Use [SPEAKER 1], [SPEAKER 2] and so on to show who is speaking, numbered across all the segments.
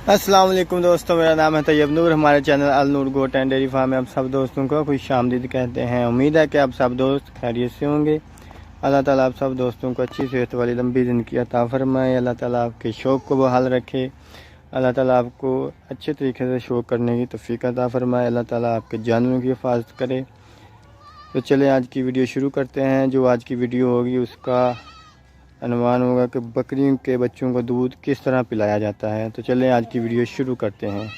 [SPEAKER 1] अस्सलाम वालेकुम दोस्तों, मेरा नाम है तैयब नूर। हमारे channel Al Noor goat and dairy farm में आप सब दोस्तों को खुशामदीद कहते हैं। उम्मीद है कि आप सब दोस्त खैरियत से होंगे। अल्लाह ताला आप सब दोस्तों को अच्छी सेहत वाली लंबी ज़िंदगी अता फरमाए। अल्लाह ताला आपके शौक़ को बहाल रखे। अल्लाह ताला आपको अच्छे तरीके से शौक़ करने की तौफीक अता फरमाए। अल्लाह ताला आपके जानवरों की हिफाजत करे। तो चलें आज की वीडियो शुरू करते हैं। जो आज की वीडियो होगी उसका अनुमान होगा कि बकरियों के बच्चों को दूध किस तरह पिलाया जाता है। तो चलें आज की वीडियो शुरू करते हैं।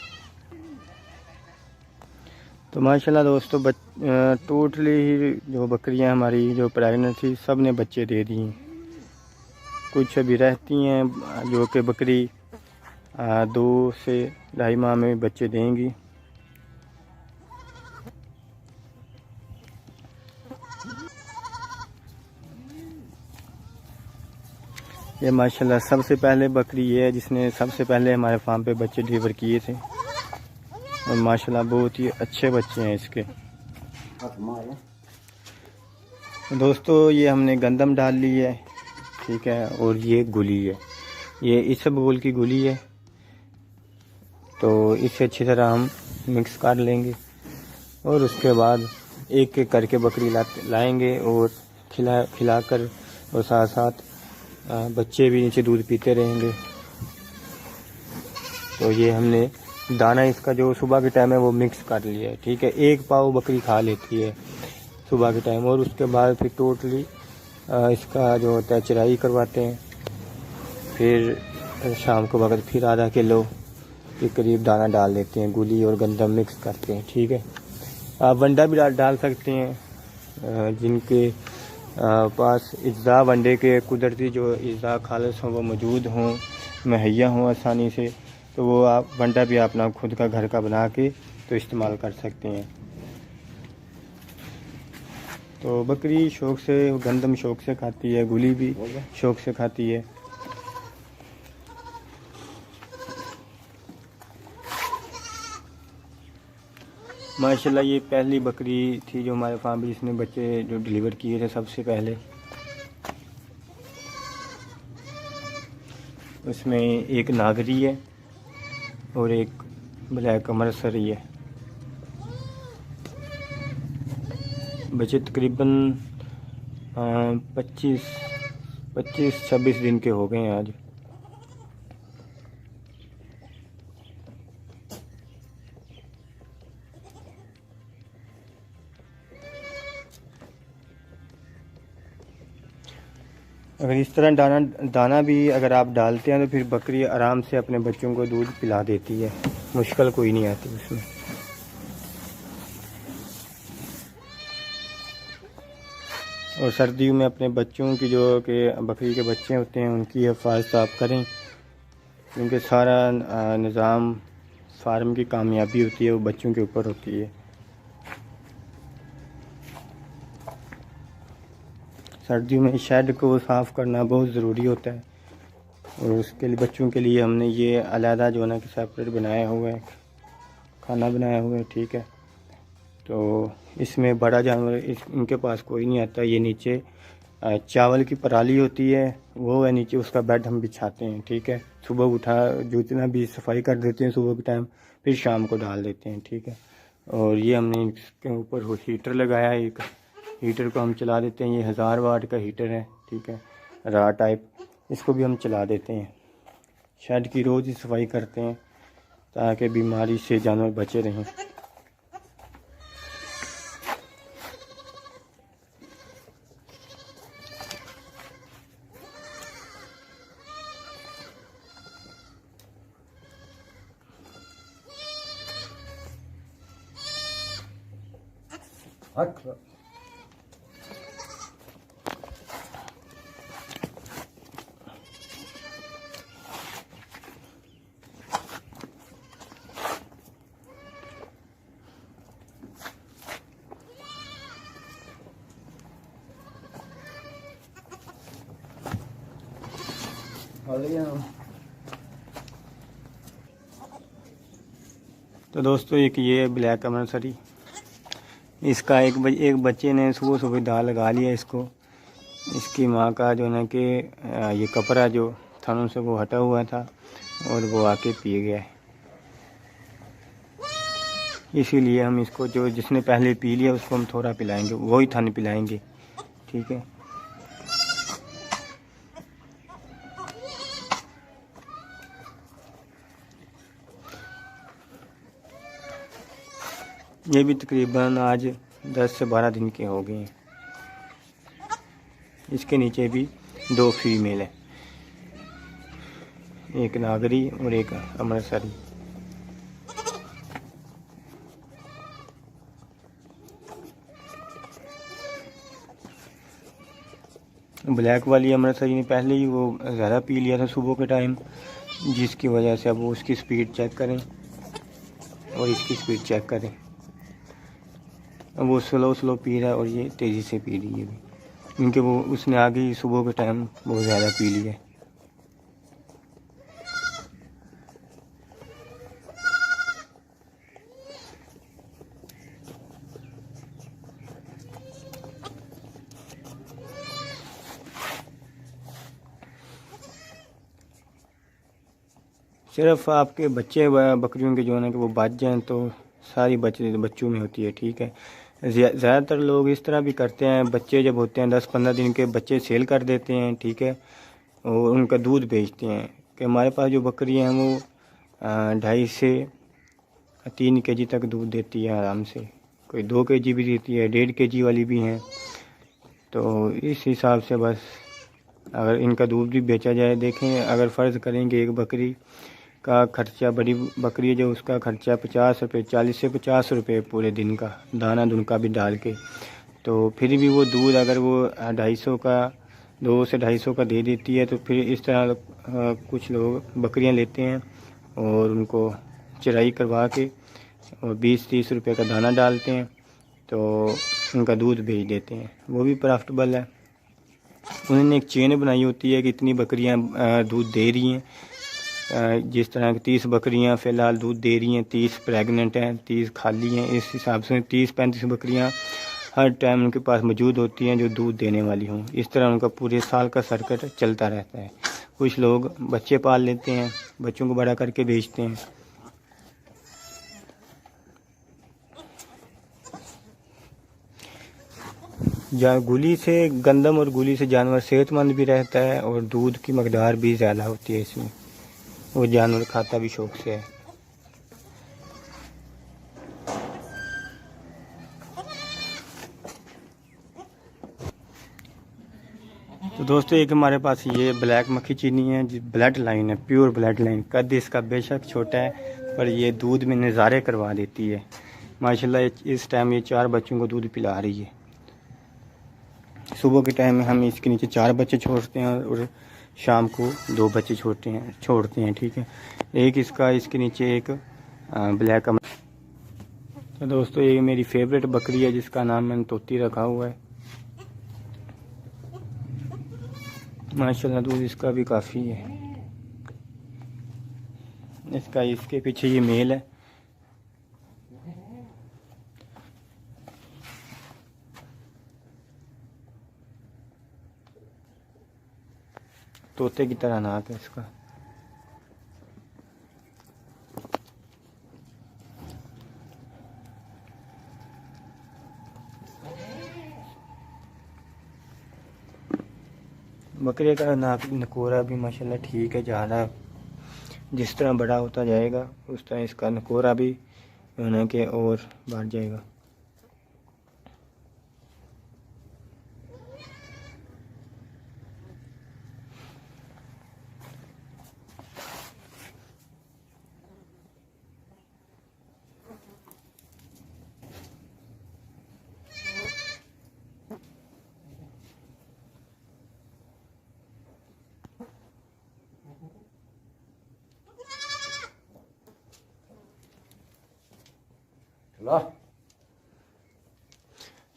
[SPEAKER 1] तो माशाल्लाह दोस्तों टोटली ही जो बकरियां हमारी जो प्रेग्नेंट थी सब ने बच्चे दे दिए। कुछ अभी रहती हैं जो कि बकरी 2 से 2.5 माह में बच्चे देंगी। ये माशाल्लाह सबसे पहले बकरी ये है जिसने सबसे पहले हमारे फार्म पे बच्चे डिलीवर किए थे और माशाल्लाह बहुत ही अच्छे बच्चे हैं इसके। दोस्तों ये हमने गंदम डाल ली है, ठीक है, और ये गुली है, ये इसबगोल की गुली है। तो इसे अच्छी तरह हम मिक्स कर लेंगे और उसके बाद एक एक करके बकरी लाएंगे और खिलाकर और साथ साथ बच्चे भी नीचे दूध पीते रहेंगे। तो ये हमने दाना इसका जो सुबह के टाइम है वो मिक्स कर लिया है, ठीक है। 1 पाव बकरी खा लेती है सुबह के टाइम और उसके बाद फिर टोटली इसका जो होता है चराई करवाते हैं। फिर शाम को वक्त फिर आधा किलो के करीब दाना डाल देते हैं, गुली और गंदम मिक्स करते हैं, ठीक है। आप वंडा भी डाल सकते हैं। जिनके पास इज़्ज़ा वनडे के कुदरती जो इज़्ज़ा खालिस हों वो मौजूद हों, मुहैया हों आसानी से, तो वो आप वंडा भी अपना खुद का घर का बना के तो इस्तेमाल कर सकते हैं। तो बकरी शौक़ से गंदम शौक़ से खाती है, गुली भी शौक़ से खाती है। माशाल्लाह ये पहली बकरी थी जो हमारे फार्म में जिसने बच्चे जो डिलीवर किए थे सबसे पहले। उसमें एक नागरी है और एक ब्लैक अमृतसरी है। बच्चे तकरीबन 25-26 दिन के हो गए हैं आज। अगर इस तरह दाना भी अगर आप डालते हैं तो फिर बकरी आराम से अपने बच्चों को दूध पिला देती है, मुश्किल कोई नहीं आती उसमें। और सर्दियों में अपने बच्चों की जो कि बकरी के बच्चे होते हैं उनकी हिफाजत आप करें, क्योंकि सारा निज़ाम फार्म की कामयाबी होती है वो बच्चों के ऊपर होती है। सर्दियों में शेड को साफ़ करना बहुत ज़रूरी होता है और उसके लिए बच्चों के लिए हमने ये अलहदा जो है ना कि सेपरेट बनाया हुआ है, खाना बनाया हुआ है, ठीक है। तो इसमें बड़ा जानवर इनके पास कोई नहीं आता। ये नीचे चावल की पराली होती है वो है नीचे, उसका बेड हम बिछाते हैं, ठीक है। सुबह उठा जो इतना भी सफाई कर देते हैं सुबह के टाइम, फिर शाम को डाल देते हैं, ठीक है। और ये हमने इसके ऊपर हीटर लगाया है, एक हीटर को हम चला देते हैं। ये 1000 वाट का हीटर है, ठीक है, रा टाइप। इसको भी हम चला देते हैं। शेड की रोज़ ही सफाई करते हैं ताकि बीमारी से जानवर बचे रहें। तो दोस्तों एक ये ब्लैक अमृतसरी, इसका एक बच्चे ने सुबह सुबह दाल लगा लिया इसको। इसकी माँ का जो है कि ये कपड़ा जो थनों से वो हटा हुआ था और वो आके पी गया है। इसीलिए हम इसको, जो जिसने पहले पी लिया उसको हम थोड़ा पिलाएंगे, वही थाने पिलाएंगे, ठीक है। ये भी तकरीबन आज 10 से 12 दिन के हो गए हैं। इसके नीचे भी 2 फीमेल है, एक नागरी और एक अमृतसरी। ब्लैक वाली अमृतसरी ने पहले ही वो ज़्यादा पी लिया था सुबह के टाइम, जिसकी वजह से अब वो उसकी स्पीड चेक करें और इसकी स्पीड चेक करें। अब वो स्लो पी रहा है और ये तेज़ी से पी रही है भी, क्योंकि वो उसने आगे ही सुबह के टाइम बहुत ज़्यादा पी लिया है। सिर्फ आपके बच्चे बकरियों के जो है ना कि वो बच जाएं तो सारी बच्चों में होती है, ठीक है। ज़्यादातर लोग इस तरह भी करते हैं, बच्चे जब होते हैं 10-15 दिन के बच्चे सेल कर देते हैं, ठीक है, और उनका दूध बेचते हैं। कि हमारे पास जो बकरियां हैं वो 2.5 से 3 kg तक दूध देती है आराम से, कोई 2 kg भी देती है, 1.5 kg वाली भी हैं। तो इस हिसाब से बस अगर इनका दूध भी बेचा जाए, देखें अगर फ़र्ज़ करेंगे एक बकरी का खर्चा, बड़ी बकरी है जो उसका खर्चा 50 रुपये, 40 से 50 रुपये पूरे दिन का, दाना दुनका भी डाल के, तो फिर भी वो दूध अगर वो 250 का 2 से 250 का दे देती है, तो फिर इस तरह कुछ लोग बकरियां लेते हैं और उनको चराई करवा के और 20-30 रुपये का दाना डालते हैं, तो उनका दूध बेच देते हैं, वो भी प्रॉफिटेबल है। उन्होंने एक चेन बनाई होती है कि इतनी बकरियां दूध दे रही हैं, जिस तरह की 30 बकरियां फ़िलहाल दूध दे रही हैं, 30 प्रेग्नेंट हैं, 30 खाली हैं, इस हिसाब से 30-35 बकरियां हर टाइम उनके पास मौजूद होती हैं जो दूध देने वाली हों। इस तरह उनका पूरे साल का सर्किट चलता रहता है। कुछ लोग बच्चे पाल लेते हैं, बच्चों को बड़ा करके बेचते हैं। गुली से, गंदम और गुली से जानवर सेहतमंद भी रहता है और दूध की मकदार भी ज़्यादा होती है इसमें, वो जानवर खाता भी शौक से है। तो दोस्तों एक हमारे पास ये ब्लैक मक्खी चीनी है, जी ब्लड लाइन है, प्योर ब्लड लाइन। कद इसका बेशक छोटा है पर ये दूध में नज़ारे करवा देती है माशाल्लाह। इस टाइम ये 4 बच्चों को दूध पिला रही है। सुबह के टाइम में हम इसके नीचे 4 बच्चे छोड़ते हैं और शाम को 2 बच्चे छोड़ते हैं, ठीक है। एक इसके नीचे एक ब्लैक। तो दोस्तों ये मेरी फेवरेट बकरी है जिसका नाम मैंने तोती रखा हुआ है। माशाल्लाह दूध इसका भी काफ़ी है। इसके पीछे ये मेल है। तोते की तरह नाक है इसका। बकरे का नकोरा भी माशाल्लाह ठीक है, ज़्यादा जिस तरह बड़ा होता जाएगा उस तरह इसका नकोरा भी होने के और बढ़ जाएगा।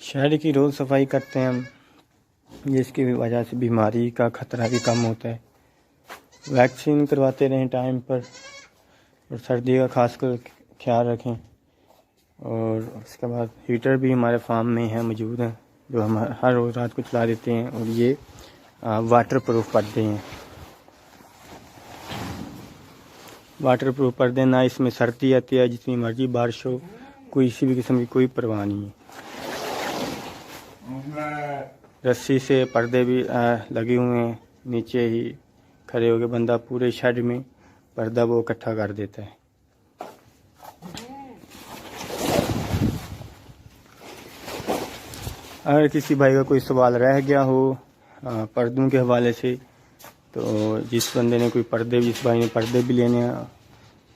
[SPEAKER 1] शहर की रोज़ सफाई करते हैं हम, जिसकी वजह से बीमारी का ख़तरा भी कम होता है। वैक्सीन करवाते रहें टाइम पर और सर्दी का खासकर ख्याल रखें। और उसके बाद हीटर भी हमारे फार्म में है, मौजूद है, जो हम हर रोज़ रात को चला देते हैं। और ये वाटर प्रूफ पर्दे हैं। वाटर प्रूफ पर्दे, ना इसमें सर्दी आती है, जितनी मर्ज़ी बारिश हो किसी भी किस्म की कोई परवाह नहीं है। रस्सी से पर्दे भी लगे हुए हैं, नीचे ही खड़े होकर बंदा पूरे शेड में पर्दा वो इकट्ठा कर देता है। अगर किसी भाई का कोई सवाल रह गया हो पर्दों के हवाले से, तो जिस बंदे ने कोई पर्दे, जिस भाई ने पर्दे भी लेने हैं,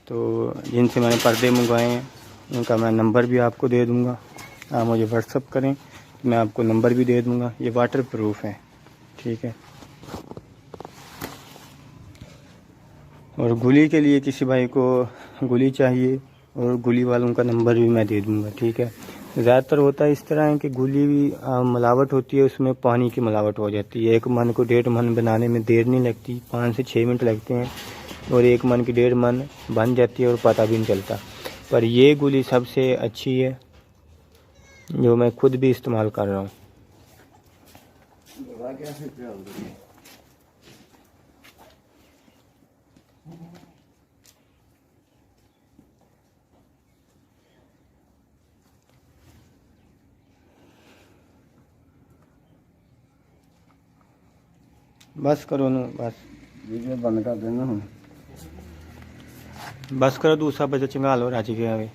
[SPEAKER 1] तो जिनसे मैंने पर्दे मंगवाए हैं उनका मैं नंबर भी आपको दे दूंगा। आप मुझे व्हाट्सअप करें, मैं आपको नंबर भी दे दूंगा। ये वाटर प्रूफ है, ठीक है। और गुली के लिए किसी भाई को गुली चाहिए और गुली वालों का नंबर भी मैं दे दूंगा, ठीक है। ज़्यादातर होता है इस तरह है कि गुली भी मिलावट होती है, उसमें पानी की मिलावट हो जाती है। 1 मन को 1.5 मन बनाने में देर नहीं लगती, 5 से 6 मिनट लगते हैं, और 1 मन की 1.5 मन बन जाती है और पता भी नहीं चलता। पर ये गुली सबसे अच्छी है, जो मैं खुद भी इस्तेमाल कर रहा हूँ। बस करो ना, बस वीडियो बंद कर देना। बस करो, दूसरा बच्चा चिंगा लो राजी के आगे।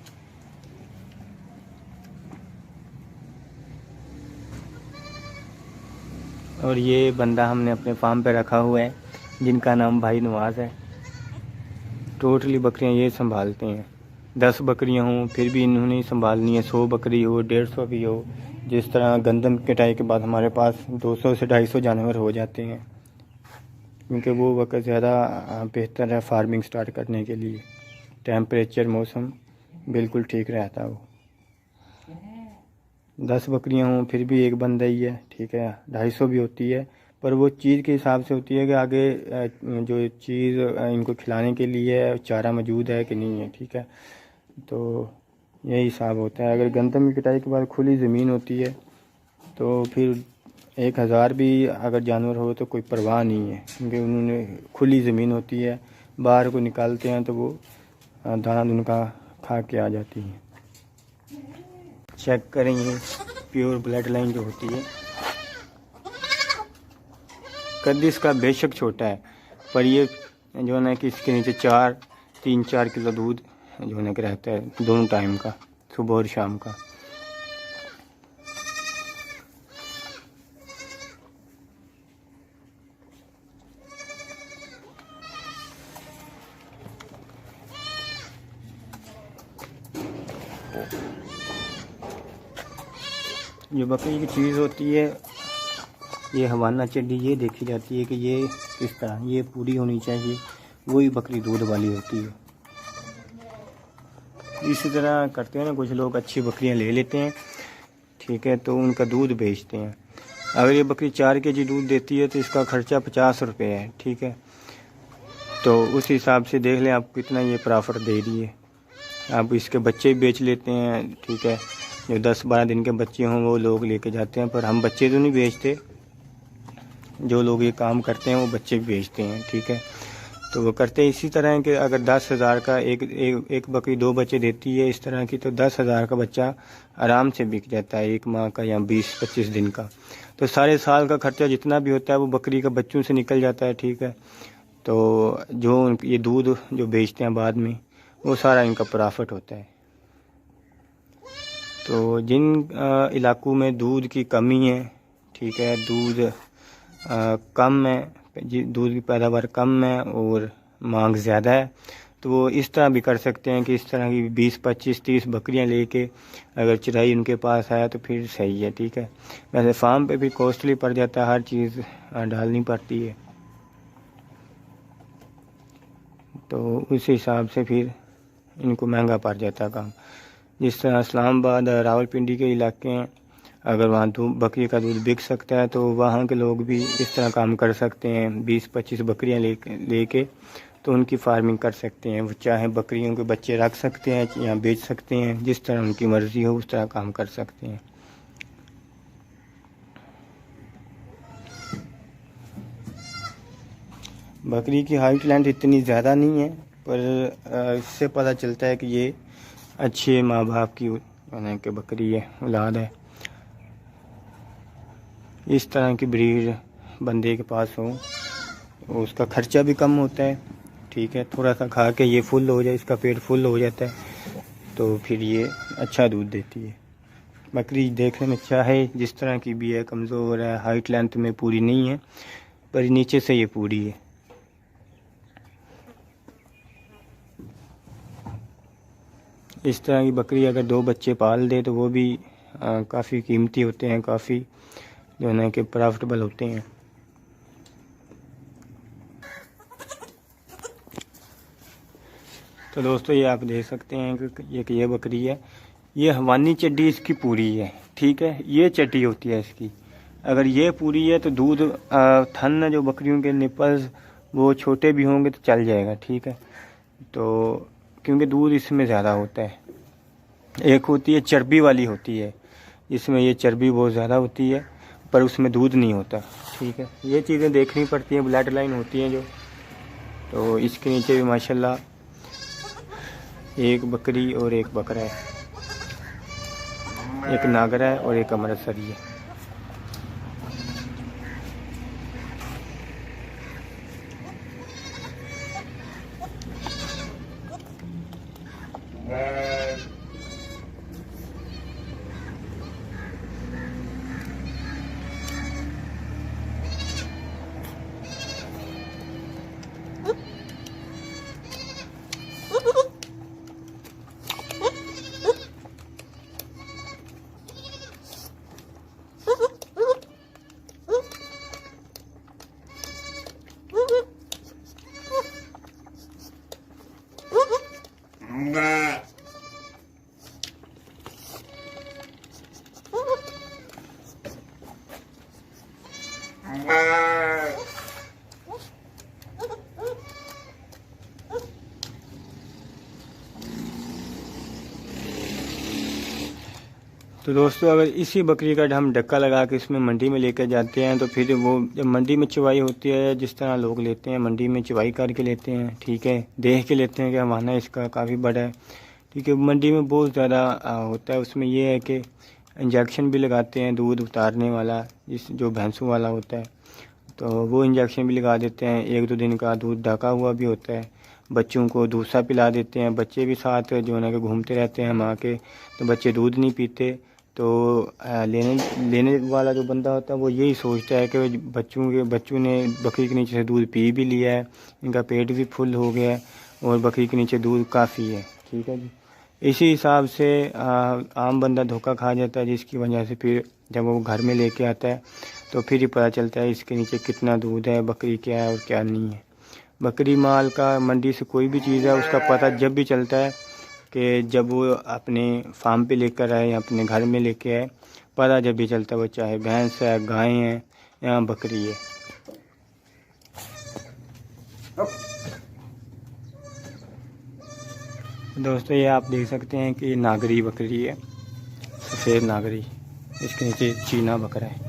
[SPEAKER 1] और ये बंदा हमने अपने फार्म पे रखा हुआ है, जिनका नाम भाई नवाज है। टोटली बकरियां ये संभालते हैं। 10 बकरियां हों फिर भी इन्होंने संभालनी है, 100 बकरी हो, 150 भी हो। जिस तरह गंदम कटाई के बाद हमारे पास 200 से 250 जानवर हो जाते हैं, क्योंकि वो वक्त ज़्यादा बेहतर है फार्मिंग स्टार्ट करने के लिए। टेम्परेचर, मौसम बिल्कुल ठीक रहता है। वो 10 बकरियां हों फिर भी एक बंदा ही है, ठीक है। 250 भी होती है, पर वो चीज़ के हिसाब से होती है कि आगे जो चीज़ इनको खिलाने के लिए चारा मौजूद है कि नहीं है, ठीक है। तो यही हिसाब होता है। अगर गंदम की कटाई के बाद खुली ज़मीन होती है तो फिर 1000 भी अगर जानवर हो तो कोई परवाह नहीं है, क्योंकि उन्होंने खुली ज़मीन होती है। बाहर को निकालते हैं तो वो दाना उनका खा के आ जाती है। चेक करेंगे प्योर ब्लड लाइन जो होती है। कद इसका बेशक छोटा है, पर ये जो है ना कि इसके नीचे 3-4 किलो दूध जो है ना कि रहता है दोनों टाइम का, सुबह और शाम का। जो बकरी की चीज़ होती है, ये हवाना चड्डी ये देखी जाती है कि ये किस तरह ये पूरी होनी चाहिए, वही बकरी दूध वाली होती है। इसी तरह करते हैं ना कुछ लोग, अच्छी बकरियां ले लेते हैं, ठीक है, तो उनका दूध बेचते हैं। अगर ये बकरी 4 kg दूध देती है तो इसका खर्चा 50 रुपये है, ठीक है। तो उस हिसाब से देख लें आप कितना ये प्रॉफिट दे रही है। आप इसके बच्चे बेच लेते हैं, ठीक है। जो 10-12 दिन के बच्चे हों वो लोग लेके जाते हैं, पर हम बच्चे तो नहीं बेचते। जो लोग ये काम करते हैं वो बच्चे भी बेचते हैं, ठीक है। तो वो करते हैं इसी तरह है कि अगर 10,000 का एक बकरी 2 बच्चे देती है इस तरह की, तो 10,000 का बच्चा आराम से बिक जाता है, 1 माह का या 20-25 दिन का। तो सारे साल का खर्चा जितना भी होता है वो बकरी का बच्चों से निकल जाता है, ठीक है। तो जो ये दूध जो बेचते हैं बाद में, वो सारा इनका प्रॉफिट होता है। तो जिन इलाकों में दूध की कमी है, ठीक है, दूध कम है, दूध की पैदावार कम है और मांग ज़्यादा है, तो वो इस तरह भी कर सकते हैं कि इस तरह की 20, 25, 30 बकरियां लेके अगर चराई उनके पास आया तो फिर सही है, ठीक है। वैसे फार्म पे भी कॉस्टली पड़ जाता है, हर चीज़ डालनी पड़ती है, तो उस हिसाब से फिर इनको महंगा पड़ जाता है काम। जिस तरह इस्लामाबाद, रावलपिंडी के इलाके हैं, अगर वहाँ बकरी का दूध बिक सकता है तो वहाँ के लोग भी इस तरह काम कर सकते हैं। 20-25 बकरियाँ लेके तो उनकी फार्मिंग कर सकते हैं। वो चाहे बकरियों के बच्चे रख सकते हैं या बेच सकते हैं, जिस तरह उनकी मर्ज़ी हो उस तरह काम कर सकते हैं। बकरी की हाइट लेंथ इतनी ज़्यादा नहीं है, पर इससे पता चलता है कि ये अच्छे माँ बाप की यानी कि बकरी है, औलाद है। इस तरह की ब्रीड बंदे के पास हो, उसका खर्चा भी कम होता है, ठीक है। थोड़ा सा खा के ये फुल हो जाए, इसका पेट फुल हो जाता है, तो फिर ये अच्छा दूध देती है। बकरी देखने में अच्छा है, जिस तरह की भी है, कमज़ोर है, हाइट लेंथ में पूरी नहीं है, पर नीचे से ये पूरी है। इस तरह की बकरी अगर 2 बच्चे पाल दे तो वो भी काफ़ी कीमती होते हैं, काफ़ी जो है ना कि प्रॉफिटेबल होते हैं। तो दोस्तों ये आप देख सकते हैं कि ये बकरी है, ये हवानी चड्डी इसकी पूरी है, ठीक है। ये चड्डी होती है इसकी, अगर ये पूरी है तो दूध थन जो बकरियों के निपल्स वो छोटे भी होंगे तो चल जाएगा, ठीक है। तो क्योंकि दूध इसमें ज़्यादा होता है। एक होती है चर्बी वाली होती है, इसमें ये चर्बी बहुत ज़्यादा होती है पर उसमें दूध नहीं होता, ठीक है। ये चीज़ें देखनी पड़ती हैं, ब्लड लाइन होती हैं जो। तो इसके नीचे भी माशाल्लाह एक बकरी और एक बकरा है, एक नागरा है और एक अमृतसरी है। तो दोस्तों अगर इसी बकरी का हम डक्का लगा के इसमें मंडी में लेकर जाते हैं तो फिर वो जब मंडी में चवाई होती है, जिस तरह लोग लेते हैं मंडी में चवाई करके लेते हैं, ठीक है, देख के लेते हैं कि हमारा इसका काफ़ी बड़ा है, ठीक है। मंडी में बहुत ज़्यादा होता है, उसमें ये है कि इंजेक्शन भी लगाते हैं दूध उतारने वाला, इस जो भैंसों वाला होता है, तो वो इंजेक्शन भी लगा देते हैं। 1-2 दिन का दूध ढका हुआ भी होता है। बच्चों को दूसरा पिला देते हैं, बच्चे भी साथ जो है ना कि घूमते रहते हैं माँ के, तो बच्चे दूध नहीं पीते। तो लेने वाला जो बंदा होता है वो यही सोचता है कि बच्चों ने बकरी के नीचे से दूध पी भी लिया है, इनका पेट भी फुल हो गया है और बकरी के नीचे दूध काफ़ी है, ठीक है जी। इसी हिसाब से आम बंदा धोखा खा जाता है, जिसकी वजह से फिर जब वो घर में लेके आता है तो फिर ही पता चलता है इसके नीचे कितना दूध है, बकरी क्या है और क्या नहीं है। बकरी माल का मंडी से कोई भी चीज़ है उसका पता जब भी चलता है कि जब वो अपने फार्म पे लेकर आए या अपने घर में लेके आए, पता जब भी चलता है, वो चाहे भैंस है, गाय है या बकरी है। दोस्तों ये आप देख सकते हैं कि नागरी बकरी है, सफ़ेद नागरी, इसके नीचे चीना बकरा है।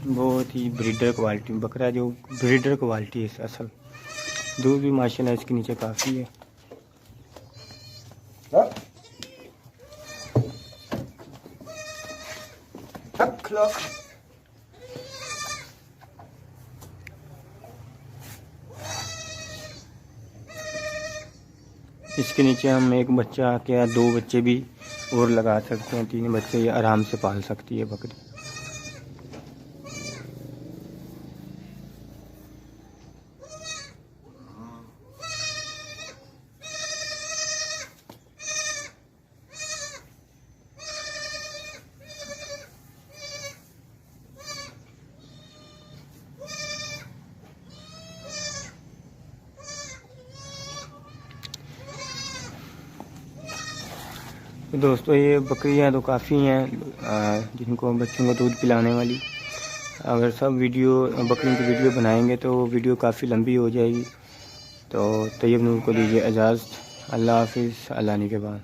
[SPEAKER 1] बहुत ही ब्रीडर क्वालिटी बकरा, जो ब्रीडर क्वालिटी है असल। दूध भी माशाल्लाह इसके नीचे काफ़ी है। इसके नीचे हम एक बच्चा के या 2 बच्चे भी और लगा सकते हैं, 3 बच्चे ये आराम से पाल सकती है बकरी। तो दोस्तों ये बकरियां तो काफ़ी हैं जिनको बच्चों को दूध पिलाने वाली। अगर सब बकरियों की वीडियो बनाएंगे तो वीडियो काफ़ी लंबी हो जाएगी। तो तैयब नूर को दीजिए इजाज़त। अल्लाह हाफिज़, अल्लाह निगहबान।